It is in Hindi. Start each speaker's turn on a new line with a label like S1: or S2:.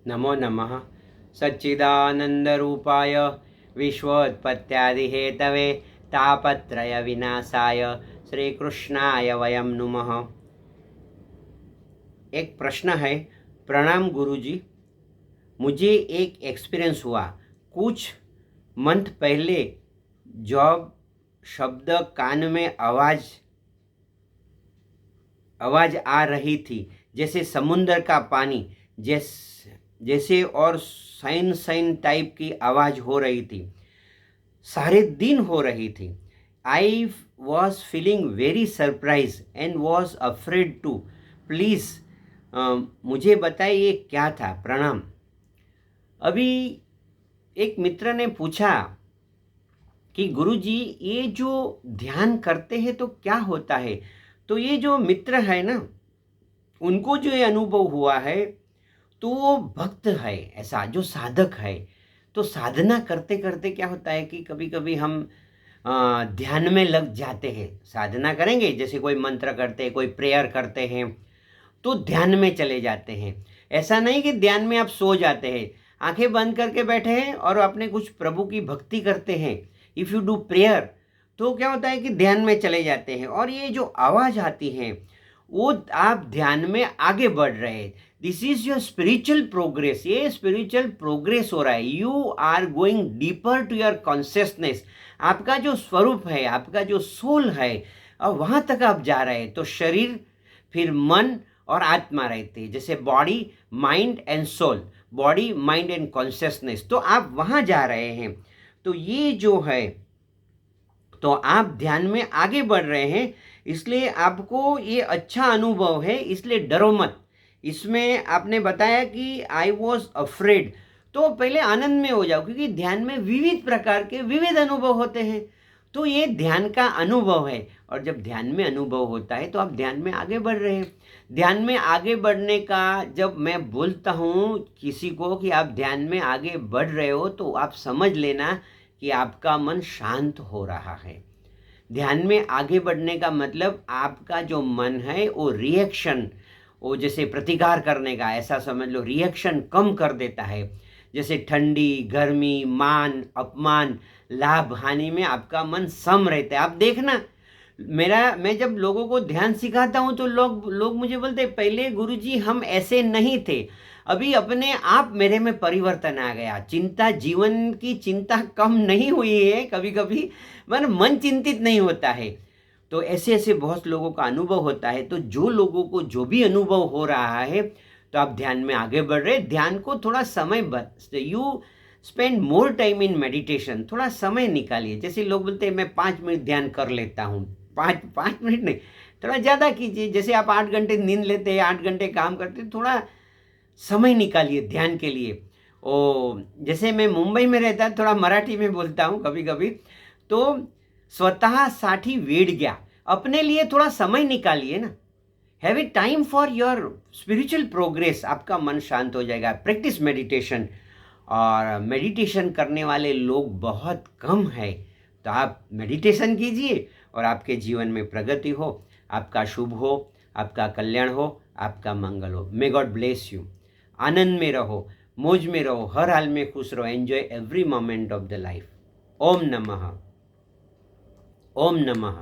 S1: नमो नमः सच्चिदानंदरूपाय विश्वोत्पत्त्यादिहेतवे तापत्रय विनाशाय श्रीकृष्णाय वयं नुमः। एक प्रश्न है। प्रणाम गुरुजी, मुझे एक एक्सपीरियंस हुआ। कुछ मंथ पहले जब शब्द कान में आवाज आ रही थी, जैसे समुंदर का पानी जैसे और साइन टाइप की आवाज हो रही थी, सारे दिन हो रही थी। I was feeling very surprise and was afraid too. Please मुझे बताइए क्या था। प्रणाम। अभी एक मित्र ने पूछा कि गुरुजी, ये जो ध्यान करते हैं तो क्या होता है। तो ये जो मित्र है ना, उनको जो ये अनुभव हुआ है, तो वो भक्त है, ऐसा जो साधक है। तो साधना करते करते क्या होता है कि कभी कभी हम ध्यान में लग जाते हैं। साधना करेंगे, जैसे कोई मंत्र करते हैं, कोई प्रेयर करते हैं, तो ध्यान में चले जाते हैं। ऐसा नहीं कि ध्यान में आप सो जाते हैं। आंखें बंद करके बैठे हैं और आपने कुछ प्रभु की भक्ति करते हैं, इफ़ यू डू प्रेयर, तो क्या होता है कि ध्यान में चले जाते हैं। और ये जो आवाज़ आती है, वो आप ध्यान में आगे बढ़ रहे हैं। This is your spiritual progress. ये स्पिरिचुअल प्रोग्रेस हो रहा है। You are going deeper to your consciousness. आपका जो स्वरूप है, आपका जो सोल है, और वहाँ तक आप जा रहे हैं। तो शरीर, फिर मन और आत्मा रहते हैं, जैसे body, mind and soul, body, mind and consciousness. तो आप वहाँ जा रहे हैं। तो ये जो है, तो आप ध्यान में आगे बढ़ रहे हैं, इसलिए आपको ये अच्छा अनुभव है, इसलिए डरो मत। इसमें आपने बताया कि आई वॉज अफ्रेड, तो पहले आनंद में हो जाओ, क्योंकि ध्यान में विविध प्रकार के विविध अनुभव होते हैं। तो ये ध्यान का अनुभव है, और जब ध्यान में अनुभव होता है तो आप ध्यान में आगे बढ़ रहे हैं। ध्यान में आगे बढ़ने का जब मैं बोलता हूँ किसी को कि आप ध्यान में आगे बढ़ रहे हो, तो आप समझ लेना कि आपका मन शांत हो रहा है। ध्यान में आगे बढ़ने का मतलब आपका जो मन है वो रिएक्शन, वो जैसे प्रतिकार करने का, ऐसा समझ लो, रिएक्शन कम कर देता है। जैसे ठंडी, गर्मी, मान अपमान, लाभ हानि में आपका मन सम रहता है। आप देखना, मैं जब लोगों को ध्यान सिखाता हूँ तो लोग मुझे बोलते हैं, पहले गुरुजी हम ऐसे नहीं थे, अभी अपने आप मेरे में परिवर्तन आ गया। चिंता, जीवन की चिंता कम नहीं हुई है कभी कभी, मन चिंतित नहीं होता है। तो ऐसे ऐसे बहुत लोगों का अनुभव होता है। तो जो लोगों को जो भी अनुभव हो रहा है, तो आप ध्यान में आगे बढ़ रहे। ध्यान को थोड़ा समय, you spend more time in meditation. थोड़ा समय निकालिए। जैसे लोग बोलते हैं मैं 5 मिनट ध्यान कर लेता हूँ। 5 मिनट नहीं, थोड़ा ज़्यादा कीजिए। जैसे आप 8 घंटे नींद लेते हैं, 8 घंटे काम करते हैं, थोड़ा समय निकालिए ध्यान के लिए। ओ, जैसे मैं मुंबई में रहता, थोड़ा मराठी में बोलता हूँ कभी कभी, तो स्वतःसाठी वेळ घ्या। अपने लिए थोड़ा समय निकालिए ना। Have a time for your spiritual progress. आपका मन शांत हो जाएगा। Practice meditation. और मेडिटेशन करने वाले लोग बहुत कम है। तो आप मेडिटेशन कीजिए और आपके जीवन में प्रगति हो, आपका शुभ हो, आपका कल्याण हो, आपका मंगल हो। May God bless you. आनंद में रहो, मौज में रहो, हर हाल में खुश रहो। Enjoy every moment of the life. ओम नमः। ओम नमः।